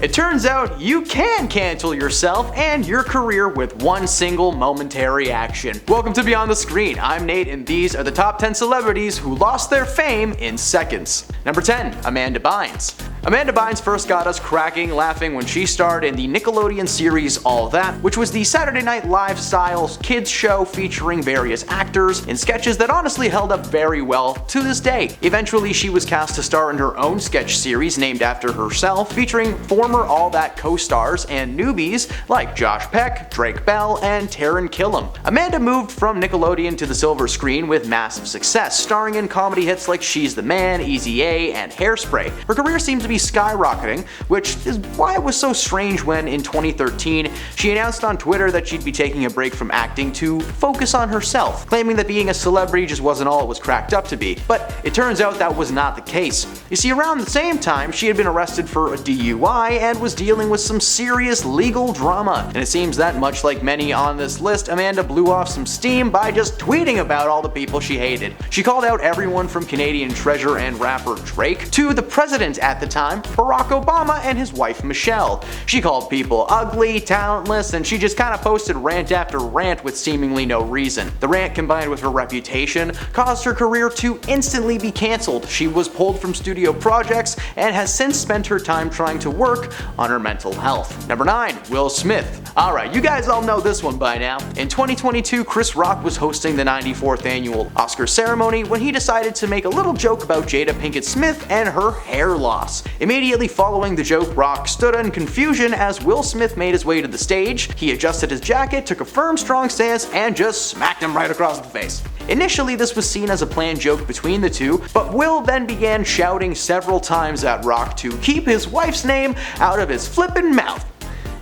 It turns out you can cancel yourself and your career with one single momentary action. Welcome to Beyond the Screen. I'm Nate, and these are the top 10 celebrities who lost their fame in seconds. Number 10. Amanda Bynes. Amanda Bynes first got us cracking laughing when she starred in the Nickelodeon series All That, which was the Saturday Night Live style kids show featuring various actors in sketches that honestly held up very well to this day. Eventually she was cast to star in her own sketch series named after herself, featuring former All That co-stars and newbies like Josh Peck, Drake Bell, and Taran Killam. Amanda moved from Nickelodeon to the silver screen with massive success, starring in comedy hits like She's the Man, Easy A, and Hairspray. Her career seemed to be skyrocketing, which is why it was so strange when, in 2013, she announced on Twitter that she'd be taking a break from acting to focus on herself, claiming that being a celebrity just wasn't all it was cracked up to be. But it turns out that was not the case. You see, around the same time, she had been arrested for a DUI and was dealing with some serious legal drama. And it seems that, much like many on this list, Amanda blew off some steam by just tweeting about all the people she hated. She called out everyone from Canadian treasure and rapper Drake to the president at the time, Barack Obama, and his wife Michelle. She called people ugly, talentless, and she just kinda posted rant after rant with seemingly no reason. The rant, combined with her reputation, caused her career to instantly be cancelled. She was pulled from studio projects and has since spent her time trying to work on her mental health. Number 9. Will Smith. Alright, you guys all know this one by now. In 2022, Chris Rock was hosting the 94th annual Oscar ceremony when he decided to make a little joke about Jada Pinkett Smith and her hair loss. Immediately following the joke, Rock stood in confusion as Will Smith made his way to the stage. He adjusted his jacket, took a firm, strong stance, and just smacked him right across the face. Initially, this was seen as a planned joke between the two, but Will then began shouting several times at Rock to keep his wife's name out of his flippin' mouth.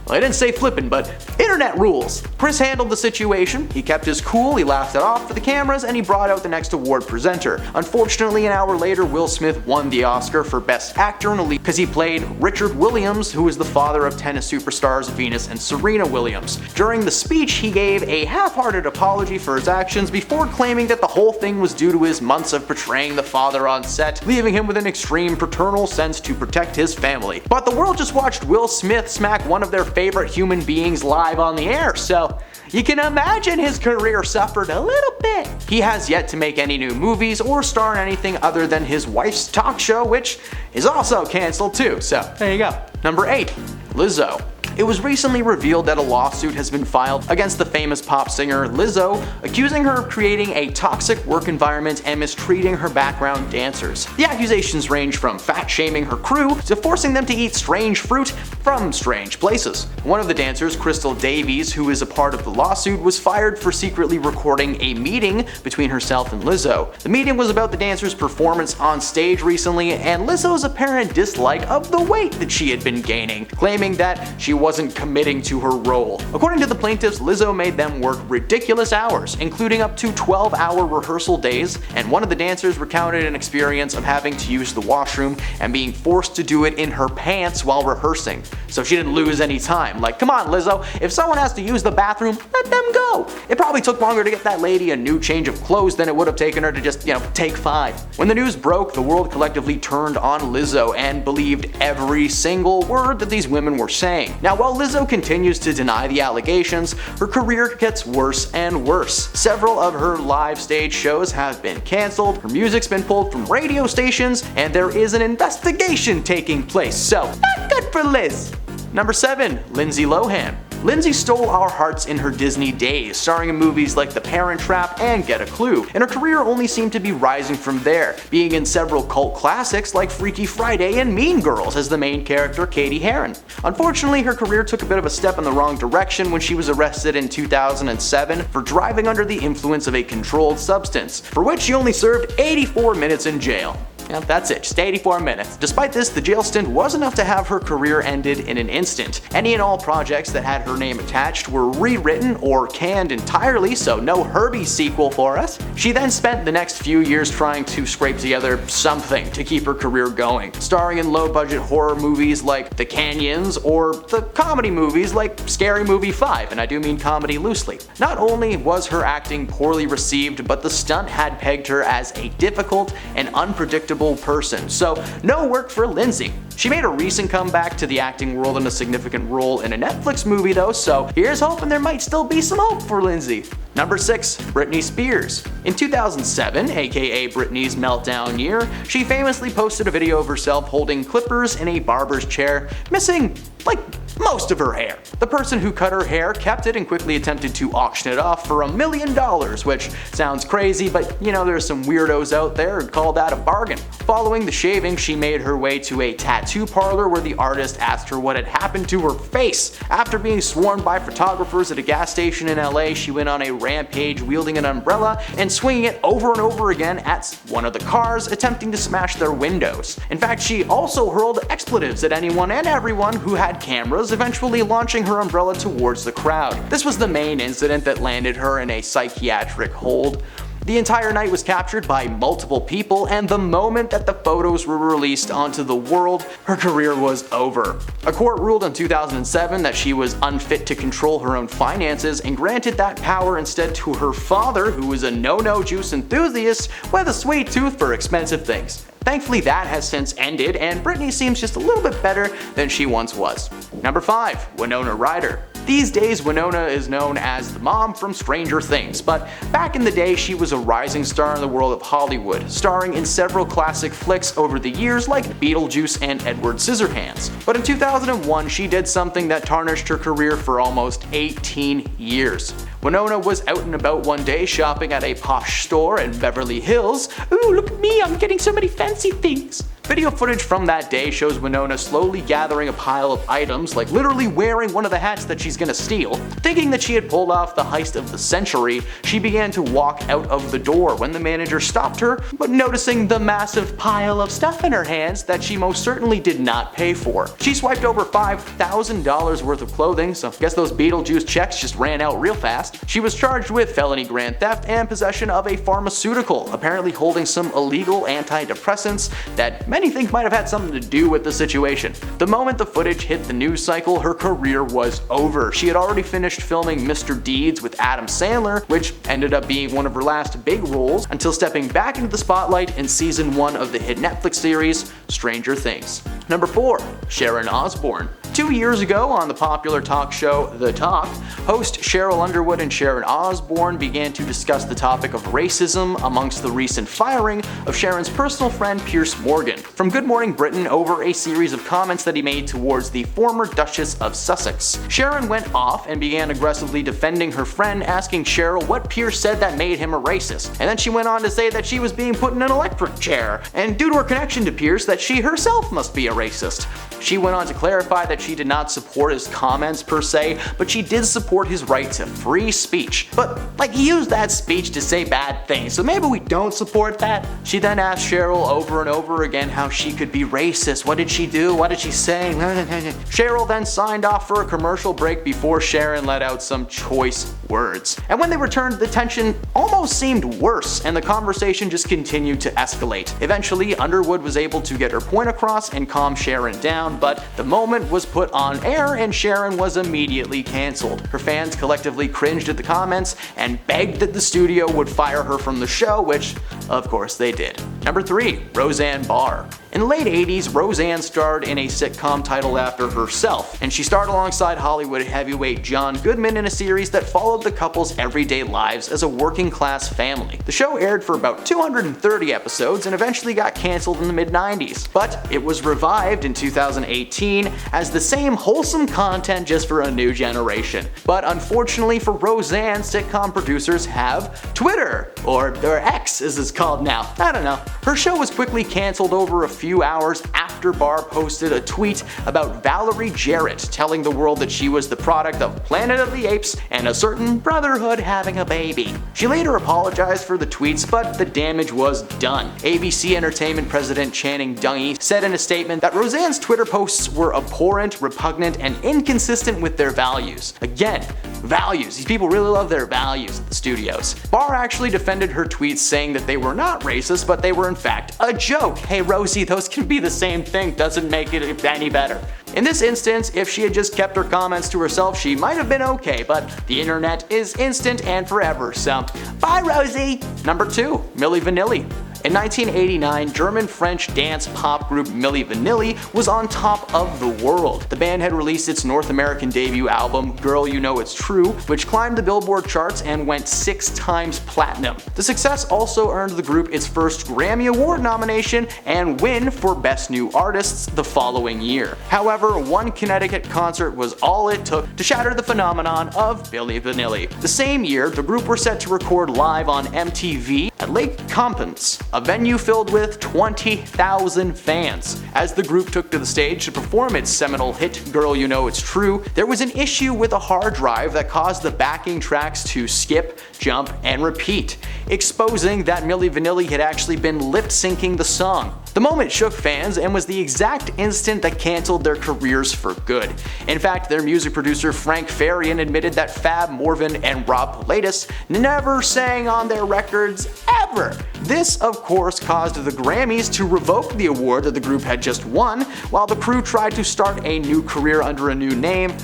Well, I didn't say flippin', but internet rules. Chris handled the situation. He kept his cool, he laughed it off for the cameras, and he brought out the next award presenter. Unfortunately, an hour later, Will Smith won the Oscar for Best Actor in a lead because he played Richard Williams, who is the father of tennis superstars Venus and Serena Williams. During the speech, he gave a half-hearted apology for his actions before claiming that the whole thing was due to his months of portraying the father on set, leaving him with an extreme paternal sense to protect his family. But the world just watched Will Smith smack one of their favorite human beings live on the air, so you can imagine his career suffered a little bit. He has yet to make any new movies or star in anything other than his wife's talk show, which is also cancelled too, so there you go. Number 8. Lizzo. It was recently revealed that a lawsuit has been filed against the famous pop singer Lizzo, accusing her of creating a toxic work environment and mistreating her background dancers. The accusations range from fat-shaming her crew to forcing them to eat strange fruit from strange places. One of the dancers, Crystal Davies, who is a part of the lawsuit, was fired for secretly recording a meeting between herself and Lizzo. The meeting was about the dancer's performance on stage recently and Lizzo's apparent dislike of the weight that she had been gaining, claiming that she wasn't committing to her role. According to the plaintiffs, Lizzo made them work ridiculous hours, including up to 12-hour rehearsal days, and one of the dancers recounted an experience of having to use the washroom and being forced to do it in her pants while rehearsing. So she didn't lose any time. Like, come on, Lizzo, if someone has to use the bathroom, let them go. It probably took longer to get that lady a new change of clothes than it would have taken her to just, take 5. When the news broke, the world collectively turned on Lizzo and believed every single word that these women were saying. Now, while Lizzo continues to deny the allegations, her career gets worse and worse. Several of her live stage shows have been cancelled, her music's been pulled from radio stations, and there is an investigation taking place, so not good for Liz. Number 7. Lindsay Lohan. Lindsay stole our hearts in her Disney days, starring in movies like The Parent Trap and Get a Clue, and her career only seemed to be rising from there, being in several cult classics like Freaky Friday and Mean Girls as the main character Katie Heron. Unfortunately, her career took a bit of a step in the wrong direction when she was arrested in 2007 for driving under the influence of a controlled substance, for which she only served 84 minutes in jail. Yeah, that's it, just 84 minutes. Despite this, the jail stint was enough to have her career ended in an instant. Any and all projects that had her name attached were rewritten or canned entirely, so no Herbie sequel for us. She then spent the next few years trying to scrape together something to keep her career going, starring in low-budget horror movies like The Canyons or the comedy movies like Scary Movie 5, and I do mean comedy loosely. Not only was her acting poorly received, but the stunt had pegged her as a difficult and unpredictable dependable person. So no work for Lindsay. She made a recent comeback to the acting world in a significant role in a Netflix movie though, so here's hoping there might still be some hope for Lindsay. Number 6. Britney Spears. In 2007, aka Britney's meltdown year, she famously posted a video of herself holding clippers in a barber's chair, missing, like, most of her hair. The person who cut her hair kept it and quickly attempted to auction it off for $1 million, which sounds crazy, but you know, there's some weirdos out there who call that a bargain. Following the shaving, she made her way to a tattoo parlor where the artist asked her what had happened to her face. After being swarmed by photographers at a gas station in LA, she went on a rampage wielding an umbrella and swinging it over and over again at one of the cars, attempting to smash their windows. In fact, she also hurled expletives at anyone and everyone who had cameras, eventually launching her umbrella towards the crowd. This was the main incident that landed her in a psychiatric hold. The entire night was captured by multiple people, and the moment that the photos were released onto the world, her career was over. A court ruled in 2007 that she was unfit to control her own finances and granted that power instead to her father, who was a no-no juice enthusiast with a sweet tooth for expensive things. Thankfully, that has since ended, and Britney seems just a little bit better than she once was. Number 5. Winona Ryder. These days, Winona is known as the mom from Stranger Things, but back in the day she was a rising star in the world of Hollywood, starring in several classic flicks over the years like Beetlejuice and Edward Scissorhands. But in 2001 she did something that tarnished her career for almost 18 years. Winona was out and about one day shopping at a posh store in Beverly Hills. Ooh, look at me, I'm getting so many fancy things. Video footage from that day shows Winona slowly gathering a pile of items, like literally wearing one of the hats that she's gonna steal. Thinking that she had pulled off the heist of the century, she began to walk out of the door when the manager stopped her, but noticing the massive pile of stuff in her hands that she most certainly did not pay for. She swiped over $5,000 worth of clothing, so I guess those Beetlejuice checks just ran out real fast. She was charged with felony grand theft and possession of a pharmaceutical, apparently holding some illegal antidepressants that many think might have had something to do with the situation. The moment the footage hit the news cycle, her career was over. She had already finished filming Mr. Deeds with Adam Sandler, which ended up being one of her last big roles, until stepping back into the spotlight in season 1 of the hit Netflix series, Stranger Things. Number 4. Sharon Osbourne. 2 years ago, on the popular talk show The Talk, host Cheryl Underwood and Sharon Osbourne began to discuss the topic of racism amongst the recent firing of Sharon's personal friend Piers Morgan from Good Morning Britain over a series of comments that he made towards the former Duchess of Sussex. Sharon went off and began aggressively defending her friend, asking Cheryl what Piers said that made him a racist, and then she went on to say that she was being put in an electric chair, and due to her connection to Piers that she herself must be a racist. She went on to clarify that she did not support his comments per se, but she did support his right to free speech. But like, he used that speech to say bad things, so maybe we don't support that. She then asked Cheryl over and over again how she could be racist. What did she do? What did she say? Cheryl then signed off for a commercial break before Sharon let out some choice words. And when they returned, the tension almost seemed worse, and the conversation just continued to escalate. Eventually, Underwood was able to get her point across and calm Sharon down, but the moment was put on air and Sharon was immediately cancelled. Her fans collectively cringed at the comments and begged that the studio would fire her from the show, which of course they did. Number 3. Roseanne Barr. In the late 80s, Roseanne starred in a sitcom titled after herself, and she starred alongside Hollywood heavyweight John Goodman in a series that followed the couple's everyday lives as a working-class family. The show aired for about 230 episodes and eventually got cancelled in the mid-90s, but it was revived in 2018 as the same wholesome content just for a new generation. But unfortunately for Roseanne, sitcom producers have Twitter, or X as it's called now. I don't know. Her show was quickly cancelled over a few hours after Barr posted a tweet about Valerie Jarrett telling the world that she was the product of Planet of the Apes and a certain brotherhood having a baby. She later apologized for the tweets, but the damage was done. ABC Entertainment President Channing Dungey said in a statement that Roseanne's Twitter posts were abhorrent, repugnant, and inconsistent with their values. Again, values. These people really love their values at the studios. Barr actually defended her tweets, saying that they were not racist, but they were in fact a joke. Hey Rosie, those can be the same thing, doesn't make it any better. In this instance, if she had just kept her comments to herself, she might have been okay, but the internet is instant and forever, so bye Rosie! Number 2. Milli Vanilli. In 1989, German-French dance-pop group Milli Vanilli was on top of the world. The band had released its North American debut album, Girl You Know It's True, which climbed the Billboard charts and went 6 times platinum. The success also earned the group its first Grammy Award nomination and win for Best New Artists the following year. However, one Connecticut concert was all it took to shatter the phenomenon of Milli Vanilli. The same year, the group were set to record live on MTV at Lake Compens, a venue filled with 20,000 fans. As the group took to the stage to perform its seminal hit Girl You Know It's True, there was an issue with a hard drive that caused the backing tracks to skip, jump, and repeat, exposing that Milli Vanilli had actually been lip-syncing the song. The moment shook fans and was the exact instant that canceled their careers for good. In fact, their music producer Frank Farian admitted that Fab Morvan and Rob Pilatus never sang on their records ever. This, of course, caused the Grammys to revoke the award that the group had just won, while the crew tried to start a new career under a new name.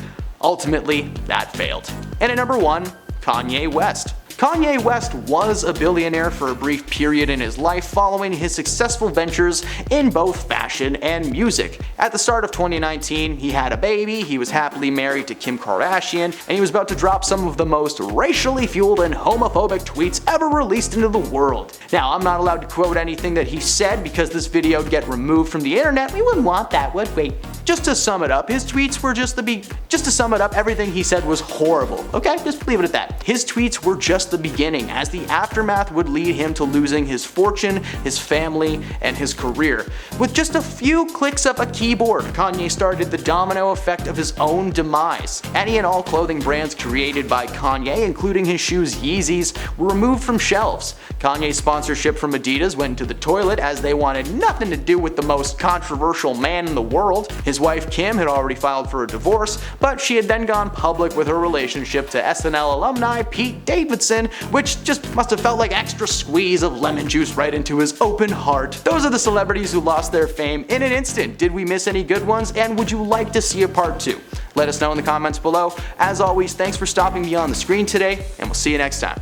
Ultimately, that failed. And at number 1, Kanye West. Kanye West was a billionaire for a brief period in his life following his successful ventures in both fashion and music. At the start of 2019, he had a baby, he was happily married to Kim Kardashian, and he was about to drop some of the most racially fueled and homophobic tweets ever released into the world. Now, I'm not allowed to quote anything that he said because this video would get removed from the internet. We wouldn't want that, would we? Just to sum it up, his tweets were just to sum it up, everything he said was horrible. Okay, just leave it at that. His tweets were just the beginning, as the aftermath would lead him to losing his fortune, his family, and his career. With just a few clicks of a keyboard, Kanye started the domino effect of his own demise. Any and all clothing brands created by Kanye, including his shoes Yeezys, were removed from shelves. Kanye's sponsorship from Adidas went to the toilet as they wanted nothing to do with the most controversial man in the world. His wife Kim had already filed for a divorce, but she had then gone public with her relationship to SNL alumni Pete Davidson, which just must have felt like extra squeeze of lemon juice right into his open heart. Those are the celebrities who lost their fame in an instant. Did we miss any good ones, and would you like to see a part 2? Let us know in the comments below. As always, thanks for stopping me on the screen today, and we'll see you next time.